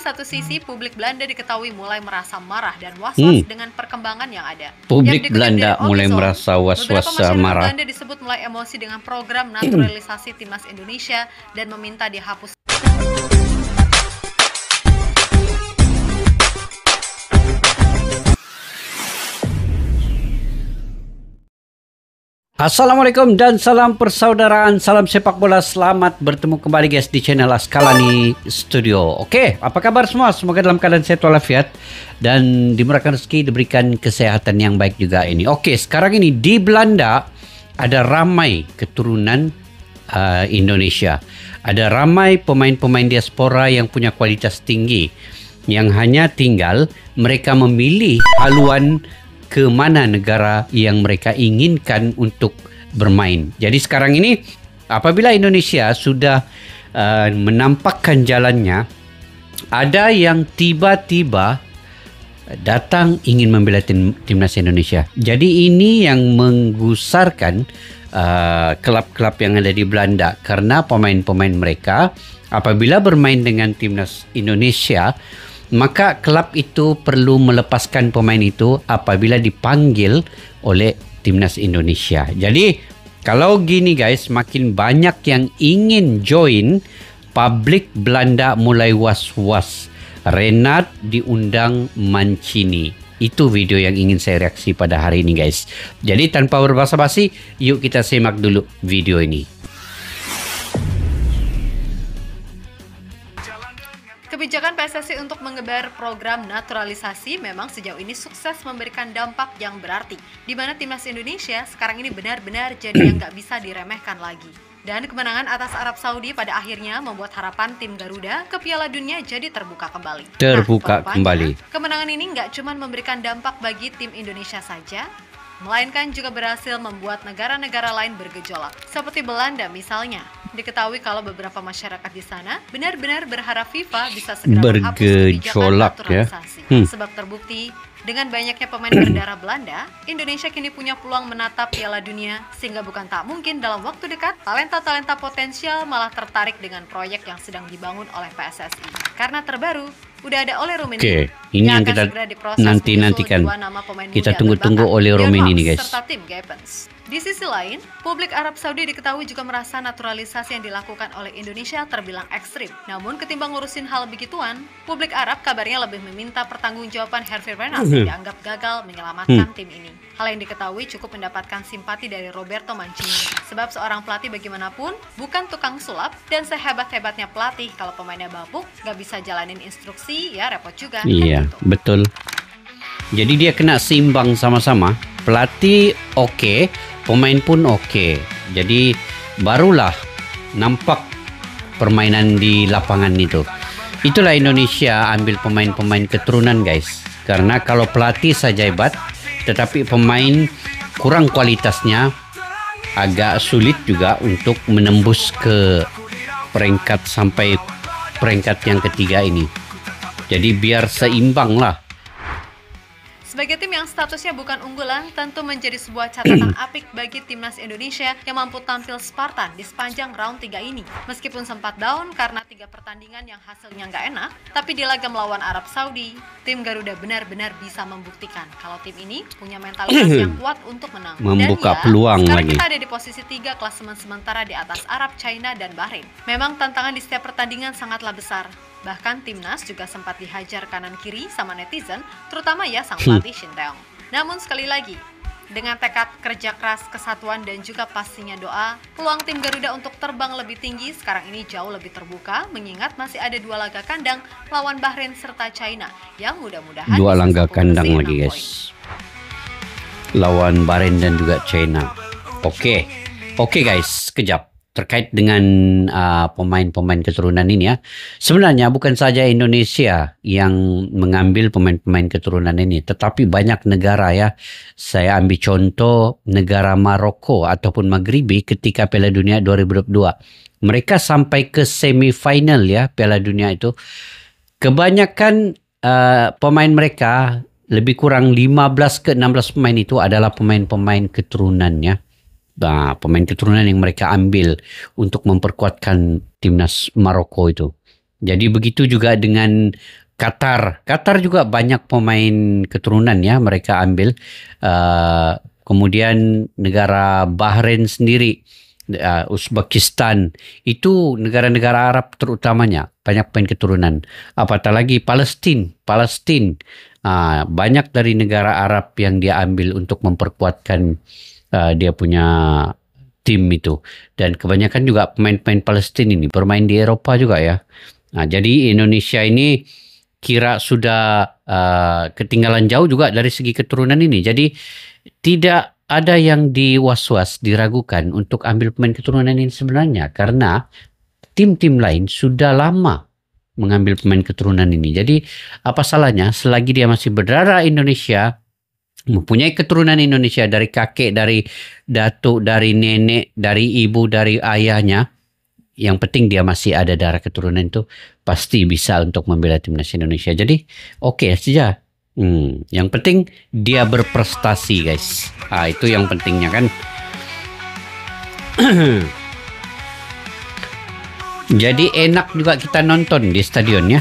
satu sisi, publik Belanda diketahui mulai merasa marah dan was-was dengan perkembangan yang ada. Publik Belanda mulai merasa was-was marah. Belanda disebut mulai emosi dengan program naturalisasi timnas Indonesia dan meminta dihapus. Assalamualaikum dan salam persaudaraan, salam sepak bola. Selamat bertemu kembali guys di channel Askalani Studio. Oke, apa kabar semua? Semoga dalam keadaan sehat walafiat dan dimurahkan rezeki, diberikan kesehatan yang baik juga ini. Oke, sekarang ini di Belanda ada ramai keturunan Indonesia. Ada ramai pemain-pemain diaspora yang punya kualitas tinggi, yang hanya tinggal mereka memilih haluan ke mana negara yang mereka inginkan untuk bermain. Jadi sekarang ini apabila Indonesia sudah menampakkan jalannya, ada yang tiba-tiba datang ingin membela timnas Indonesia. Jadi ini yang menggusarkan klub-klub yang ada di Belanda, karena pemain-pemain mereka apabila bermain dengan timnas Indonesia, maka klub itu perlu melepaskan pemain itu apabila dipanggil oleh timnas Indonesia. Jadi kalau gini guys, makin banyak yang ingin join, publik Belanda mulai was-was. Renat diundang Mancini. Itu video yang ingin saya reaksi pada hari ini guys. Jadi tanpa berbasa-basi, yuk kita simak dulu video ini. Kebijakan PSSI untuk mengebar program naturalisasi memang sejauh ini sukses memberikan dampak yang berarti, di mana timnas Indonesia sekarang ini benar-benar jadi yang nggak bisa diremehkan lagi. Dan kemenangan atas Arab Saudi pada akhirnya membuat harapan tim Garuda ke Piala Dunia jadi terbuka kembali. Kemenangan ini nggak cuma memberikan dampak bagi tim Indonesia saja, melainkan juga berhasil membuat negara-negara lain bergejolak. Seperti Belanda misalnya. Diketahui kalau beberapa masyarakat di sana benar-benar berharap FIFA bisa segera menghapus kebijakan naturalisasi. Sebab terbukti dengan banyaknya pemain berdarah Belanda, Indonesia kini punya peluang menatap Piala Dunia, sehingga bukan tak mungkin dalam waktu dekat talenta-talenta potensial malah tertarik dengan proyek yang sedang dibangun oleh PSSI. Karena terbaru, udah ada Ole Rummenigge. Ini yang kita nantikan. Kita tunggu-tunggu Ole Rummenigge ini guys. Serta tim Gepens. Di sisi lain, publik Arab Saudi diketahui juga merasa naturalisasi yang dilakukan oleh Indonesia terbilang ekstrim. Namun ketimbang ngurusin hal begituan, publik Arab kabarnya lebih meminta pertanggungjawaban Hervé Renard yang dianggap gagal menyelamatkan tim ini. Hal yang diketahui cukup mendapatkan simpati dari Roberto Mancini. Sebab seorang pelatih bagaimanapun bukan tukang sulap, dan sehebat-hebatnya pelatih kalau pemainnya babuk, gak bisa jalanin instruksi, ya repot juga. Iya, gitu. Betul. Jadi dia kena seimbang sama-sama. Pelatih oke, pemain pun oke. Jadi barulah nampak permainan di lapangan itu. Itulah Indonesia ambil pemain-pemain keturunan guys. Karena kalau pelatih saja hebat, tetapi pemain kurang kualitasnya, agak sulit juga untuk menembus ke peringkat sampai peringkat yang ketiga ini. Jadi biar seimbang lah. Sebagai tim yang statusnya bukan unggulan, tentu menjadi sebuah catatan apik bagi timnas Indonesia yang mampu tampil Spartan di sepanjang round 3 ini. Meskipun sempat down karena 3 pertandingan yang hasilnya nggak enak, tapi di laga melawan Arab Saudi, tim Garuda benar-benar bisa membuktikan kalau tim ini punya mentalitas yang kuat untuk menang. Membuka dan peluang sekarang lagi. Kita ada di posisi 3 klasemen sementara di atas Arab, China, dan Bahrain. Memang tantangan di setiap pertandingan sangatlah besar. Bahkan timnas juga sempat dihajar kanan kiri sama netizen, terutama ya sang pelatih Shin Tae-yong. Namun sekali lagi, dengan tekad kerja keras, kesatuan, dan juga pastinya doa, peluang tim Garuda untuk terbang lebih tinggi sekarang ini jauh lebih terbuka, mengingat masih ada 2 laga kandang lawan Bahrain serta China, yang mudah-mudahan 2 laga kandang lagi guys. Lawan Bahrain dan juga China. Oke guys, sekejap. Terkait dengan pemain-pemain keturunan ini ya. Sebenarnya bukan saja Indonesia yang mengambil pemain-pemain keturunan ini, tetapi banyak negara ya. Saya ambil contoh negara Maroko ataupun Maghribi ketika Piala Dunia 2022. Mereka sampai ke semifinal ya Piala Dunia itu. Kebanyakan pemain mereka, lebih kurang 15 ke 16 pemain itu adalah pemain-pemain keturunannya. Pemain keturunan yang mereka ambil untuk memperkuatkan timnas Maroko itu. Jadi begitu juga dengan Qatar. Qatar juga banyak pemain keturunan ya mereka ambil. Kemudian negara Bahrain sendiri, Uzbekistan, itu negara-negara Arab terutamanya banyak pemain keturunan. Apatah lagi Palestin. Banyak dari negara Arab yang dia ambil untuk memperkuatkan dia punya tim itu. Dan kebanyakan juga pemain-pemain Palestin ini bermain di Eropa juga ya. Jadi Indonesia ini kira sudah ketinggalan jauh juga dari segi keturunan ini. Jadi tidak ada yang was-was, diragukan untuk ambil pemain keturunan ini sebenarnya. Karena tim-tim lain sudah lama mengambil pemain keturunan ini. Jadi apa salahnya selagi dia masih berdarah Indonesia, mempunyai keturunan Indonesia dari kakek, dari datuk, dari nenek, dari ibu, dari ayahnya. Yang penting dia masih ada darah keturunan itu, pasti bisa untuk membela timnas Indonesia. Jadi oke saja. Yang penting dia berprestasi guys. Itu yang pentingnya kan. Jadi enak juga kita nonton di stadion ya.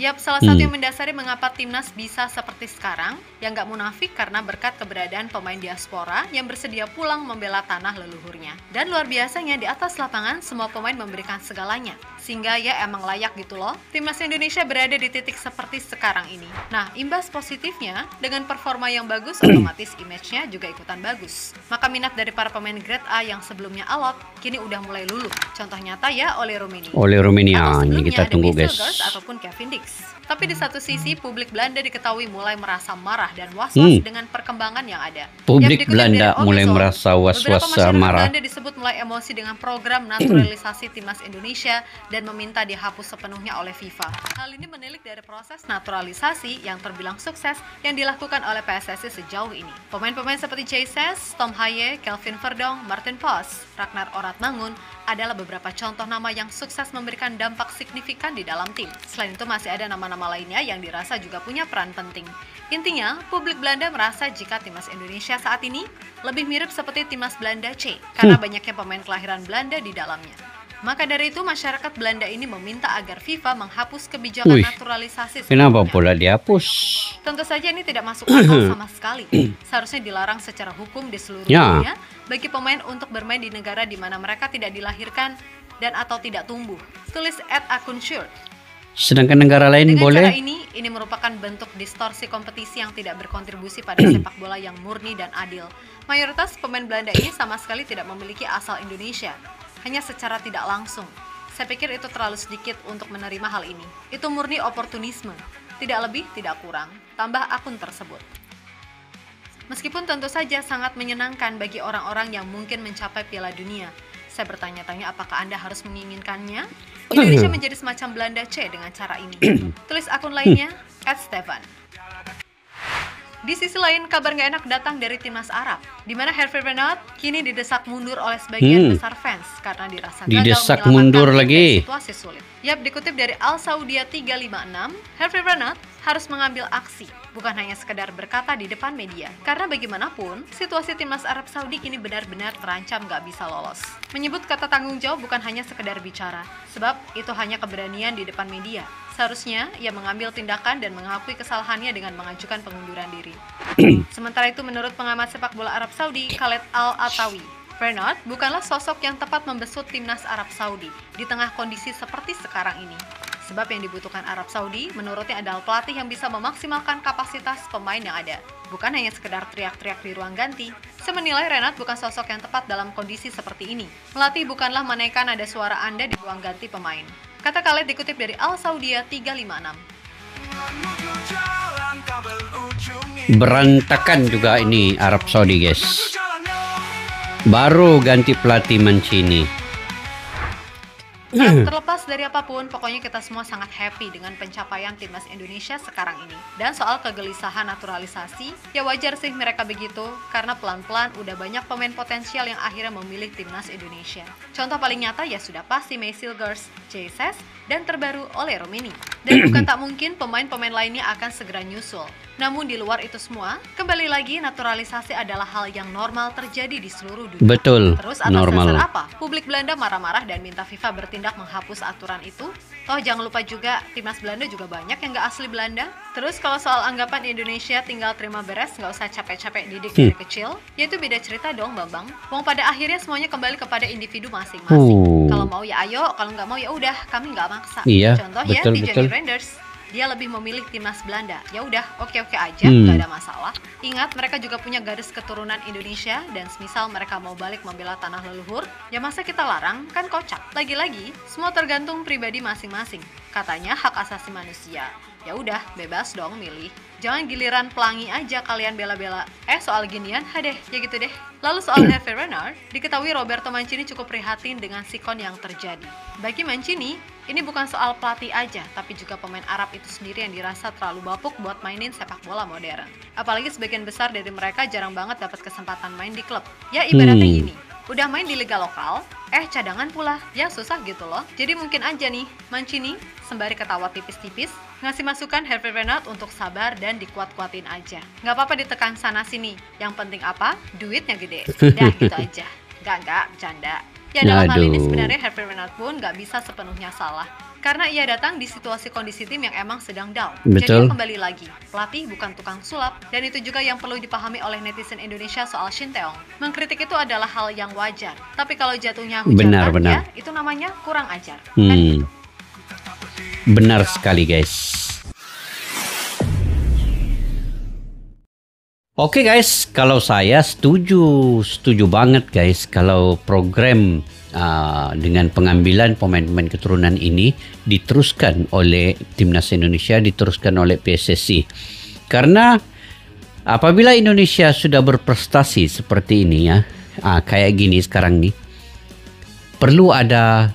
Yap, salah satu yang mendasari mengapa timnas bisa seperti sekarang, yang nggak munafik karena berkat keberadaan pemain diaspora yang bersedia pulang membela tanah leluhurnya. Dan luar biasanya di atas lapangan semua pemain memberikan segalanya, sehingga ya emang layak gitu loh. Timnas Indonesia berada di titik seperti sekarang ini. Nah, imbas positifnya, dengan performa yang bagus, otomatis image-nya juga ikutan bagus. Maka minat dari para pemain grade A yang sebelumnya alot, kini udah mulai luluh. Contoh nyata ya Ole Rummenigge. Ole Rummenigge, ini kita tunggu guys. Ataupun Kevin Dix. Tapi di satu sisi, publik Belanda diketahui mulai merasa marah dan was-was dengan perkembangan yang ada. Publik Belanda mulai merasa was-was marah. Belanda disebut mulai emosi dengan program naturalisasi timnas Indonesia dan meminta dihapus sepenuhnya oleh FIFA. Hal ini menilik dari proses naturalisasi yang terbilang sukses yang dilakukan oleh PSSI sejauh ini. Pemain-pemain seperti Jay Sass, Tom Haye, Kelvin Verdong, Martin Pos, Ragnar Oratmangun adalah beberapa contoh nama yang sukses memberikan dampak signifikan di dalam tim. Selain itu masih ada nama-nama lainnya yang dirasa juga punya peran penting. Intinya, publik Belanda merasa jika timnas Indonesia saat ini lebih mirip seperti timnas Belanda C, karena banyaknya pemain kelahiran Belanda di dalamnya. Maka dari itu, masyarakat Belanda ini meminta agar FIFA menghapus kebijakan naturalisasi. Kenapa pula dihapus? Tentu saja ini tidak masuk akal sama sekali. Seharusnya dilarang secara hukum di seluruh dunia bagi pemain untuk bermain di negara di mana mereka tidak dilahirkan dan atau tidak tumbuh. Tulis @akunshurt. Sedangkan negara lain Dengan boleh. cara ini merupakan bentuk distorsi kompetisi yang tidak berkontribusi pada sepak bola yang murni dan adil. Mayoritas pemain Belanda ini sama sekali tidak memiliki asal Indonesia, hanya secara tidak langsung. Saya pikir itu terlalu sedikit untuk menerima hal ini. Itu murni oportunisme, tidak lebih, tidak kurang. Tambah akun tersebut. Meskipun tentu saja sangat menyenangkan bagi orang-orang yang mungkin mencapai Piala Dunia. Saya bertanya-tanya apakah Anda harus menginginkannya? Indonesia menjadi semacam Belanda C dengan cara ini. Tulis akun lainnya, @Stefan. Di sisi lain, kabar nggak enak datang dari timnas Arab, di mana Hervé Renard kini didesak mundur oleh sebagian besar fans karena dirasa gagal mundur menyelamatkan lagi. situasi sulit. Yap, dikutip dari Al Saudia 356, Hervé Renard harus mengambil aksi, bukan hanya sekedar berkata di depan media. Karena bagaimanapun, situasi timnas Arab Saudi kini benar-benar terancam nggak bisa lolos. Menyebut kata tanggung jawab bukan hanya sekedar bicara, sebab itu hanya keberanian di depan media. Seharusnya ia mengambil tindakan dan mengakui kesalahannya dengan mengajukan pengunduran diri. Sementara itu, menurut pengamat sepak bola Arab Saudi, Khaled Al-Atawi, Renard bukanlah sosok yang tepat membesut timnas Arab Saudi di tengah kondisi seperti sekarang ini. Sebab yang dibutuhkan Arab Saudi menurutnya adalah pelatih yang bisa memaksimalkan kapasitas pemain yang ada, bukan hanya sekedar teriak-teriak di ruang ganti. Saya menilai Renard bukan sosok yang tepat dalam kondisi seperti ini. Melatih bukanlah menaikkan nada suara Anda di ruang ganti pemain. Kata Khaled dikutip dari Al Saudia 356. Berantakan juga ini Arab Saudi guys. Baru ganti pelatih Mancini. Terlepas dari apapun, pokoknya kita semua sangat happy dengan pencapaian timnas Indonesia sekarang ini. Dan soal kegelisahan naturalisasi, ya wajar sih mereka begitu, karena pelan-pelan udah banyak pemain potensial yang akhirnya memilih timnas Indonesia. Contoh paling nyata ya sudah pasti May Silgers, Jay Sass, dan terbaru oleh Romeni. Dan bukan tak mungkin pemain-pemain lainnya akan segera nyusul. Namun di luar itu semua, kembali lagi naturalisasi adalah hal yang normal terjadi di seluruh dunia. Betul, Terus atas normal. dasar apa? Publik Belanda marah-marah dan minta FIFA bertindak menghapus aturan itu. Toh jangan lupa juga, timnas Belanda juga banyak yang nggak asli Belanda. Terus kalau soal anggapan Indonesia tinggal terima beres, nggak usah capek-capek didik dari kecil, ya itu beda cerita dong Bambang. Wong pada akhirnya semuanya kembali kepada individu masing-masing. Kalau mau ya ayo, kalau nggak mau ya udah, kami nggak maksa. Iya, Contoh betul, ya, betul. Tijani Reinders. Dia lebih memilih timnas Belanda. Ya udah, oke-oke aja, nggak ada masalah. Ingat, mereka juga punya garis keturunan Indonesia dan semisal mereka mau balik membela tanah leluhur, ya masa kita larang? Kan kocak. Lagi-lagi, semua tergantung pribadi masing-masing. Katanya hak asasi manusia. Ya udah, bebas dong milih. Jangan giliran pelangi aja kalian bela-bela. Soal ginian, deh, ya gitu deh. Lalu soal Hervé Renard, diketahui Roberto Mancini cukup prihatin dengan sikon yang terjadi. Bagi Mancini, ini bukan soal pelatih aja, tapi juga pemain Arab itu sendiri yang dirasa terlalu bapuk buat mainin sepak bola modern. Apalagi sebagian besar dari mereka jarang banget dapat kesempatan main di klub. Ya ibaratnya gini, udah main di liga lokal, cadangan pula, ya susah gitu loh. Jadi mungkin aja nih, Mancini sembari ketawa tipis-tipis, ngasih masukan Hervé Renard untuk sabar dan dikuat-kuatin aja. Nggak apa-apa ditekan sana-sini, yang penting apa? Duitnya gede. Dah gitu aja. Nggak, bercanda. Ya dalam hal ini sebenarnya Hervé Renard pun nggak bisa sepenuhnya salah. Karena ia datang di situasi kondisi tim yang emang sedang down. Betul. Jadi kembali lagi, pelatih bukan tukang sulap. Dan itu juga yang perlu dipahami oleh netizen Indonesia soal Shin Tae-yong. Mengkritik itu adalah hal yang wajar. Tapi kalau jatuhnya hujatan, Benar. ya itu namanya kurang ajar. Benar sekali guys. Oke guys, kalau saya setuju banget guys kalau program dengan pengambilan pemain-pemain keturunan ini diteruskan oleh Timnas Indonesia, diteruskan oleh PSSI. Karena apabila Indonesia sudah berprestasi seperti ini ya, kayak gini sekarang nih, perlu ada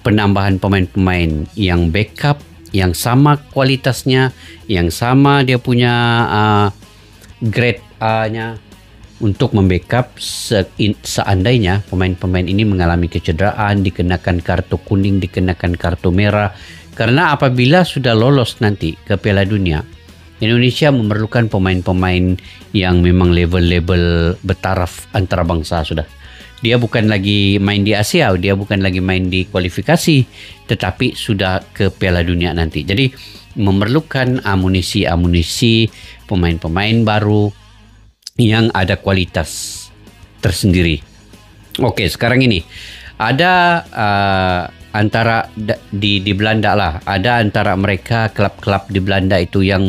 penambahan pemain-pemain yang backup, yang sama kualitasnya, yang sama dia punya grade A-nya untuk membackup seandainya pemain-pemain ini mengalami kecederaan, dikenakan kartu kuning, dikenakan kartu merah. Karena apabila sudah lolos nanti ke Piala Dunia, Indonesia memerlukan pemain-pemain yang memang level-level bertaraf antarabangsa sudah. Dia bukan lagi main di Asia, dia bukan lagi main di kualifikasi, tetapi sudah ke Piala Dunia nanti. Jadi memerlukan amunisi pemain-pemain baru yang ada kualitas tersendiri. Oke, sekarang ini ada antara di Belanda lah, ada antara mereka klub-klub di Belanda itu yang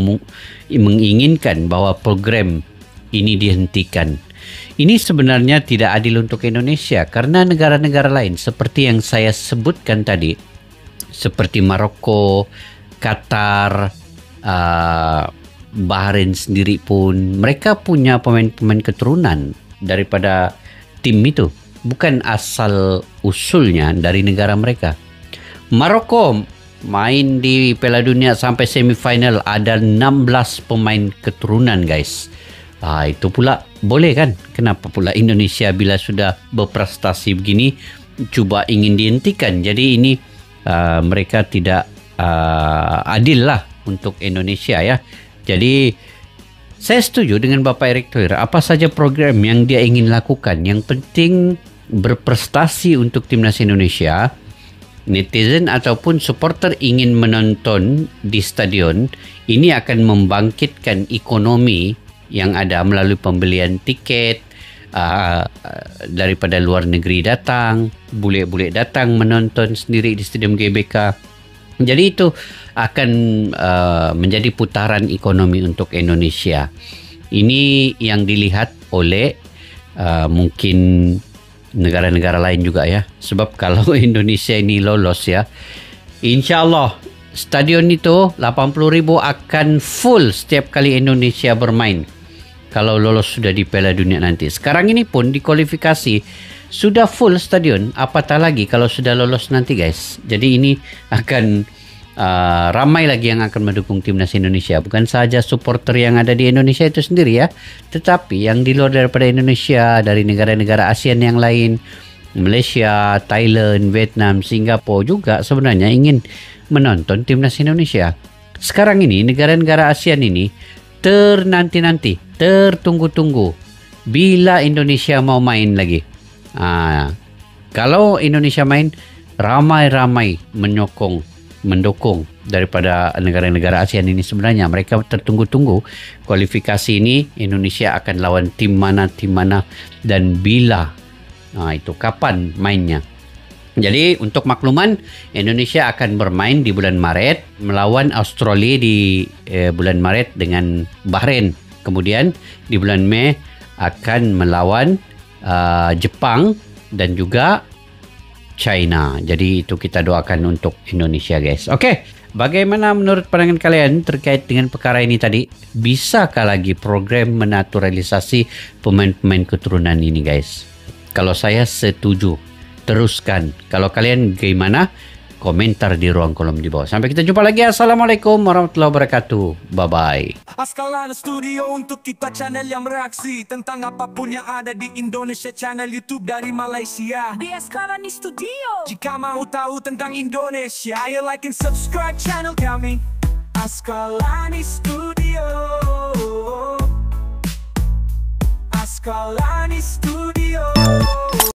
menginginkan bahwa program ini dihentikan. Ini sebenarnya tidak adil untuk Indonesia karena negara-negara lain seperti yang saya sebutkan tadi, seperti Maroko, Qatar, Bahrain sendiri pun mereka punya pemain-pemain keturunan daripada tim itu, bukan asal usulnya dari negara mereka. Maroko main di Piala Dunia sampai semifinal ada 16 pemain keturunan guys. Itu pula boleh kan? Kenapa pula Indonesia bila sudah berprestasi begini cuba ingin dihentikan? Jadi ini mereka tidak adil lah untuk Indonesia ya. Jadi saya setuju dengan Bapak Erick Thohir. Apa saja program yang dia ingin lakukan, yang penting berprestasi untuk timnas Indonesia. Netizen ataupun supporter ingin menonton di stadion, ini akan membangkitkan ekonomi yang ada melalui pembelian tiket, daripada luar negeri datang, bule-bule datang menonton sendiri di Stadium GBK. Jadi itu akan menjadi putaran ekonomi untuk Indonesia. Ini yang dilihat oleh mungkin negara-negara lain juga ya. Sebab kalau Indonesia ini lolos ya, insya Allah stadion itu 80.000 akan full setiap kali Indonesia bermain. Kalau lolos sudah di Piala Dunia nanti. Sekarang ini pun di kualifikasi sudah full stadion, apatah lagi kalau sudah lolos nanti guys. Jadi ini akan ramai lagi yang akan mendukung timnas Indonesia. Bukan saja supporter yang ada di Indonesia itu sendiri ya, tetapi yang di luar daripada Indonesia, dari negara-negara ASEAN yang lain, Malaysia, Thailand, Vietnam, Singapura juga sebenarnya ingin menonton timnas Indonesia. Sekarang ini negara-negara ASEAN ini ternanti-nanti, tertunggu-tunggu bila Indonesia mau main lagi. Kalau Indonesia main, ramai-ramai mendukung daripada negara-negara ASEAN ini. Sebenarnya mereka tertunggu-tunggu kualifikasi ini, Indonesia akan lawan tim mana dan bila. Itu kapan mainnya. Jadi untuk makluman, Indonesia akan bermain di bulan Maret melawan Australia di bulan Maret dengan Bahrain. Kemudian di bulan Mei akan melawan Jepang dan juga China. Jadi itu kita doakan untuk Indonesia, guys. Okey, bagaimana menurut pandangan kalian terkait dengan perkara ini tadi? Bisakah lagi program menaturalisasi pemain-pemain keturunan ini, guys? Kalau saya setuju, teruskan. Kalau kalian gimana? Komentar di ruang kolom di bawah. Sampai kita jumpa lagi. Assalamualaikum warahmatullahi wabarakatuh. Bye-bye. Askalana Studio untuk kita channel yang bereaksi tentang apapun yang ada di Indonesia, channel YouTube dari Malaysia di Askalani Studio. Jika mau tahu tentang Indonesia, ayo like and subscribe channel kami Askalani Studio.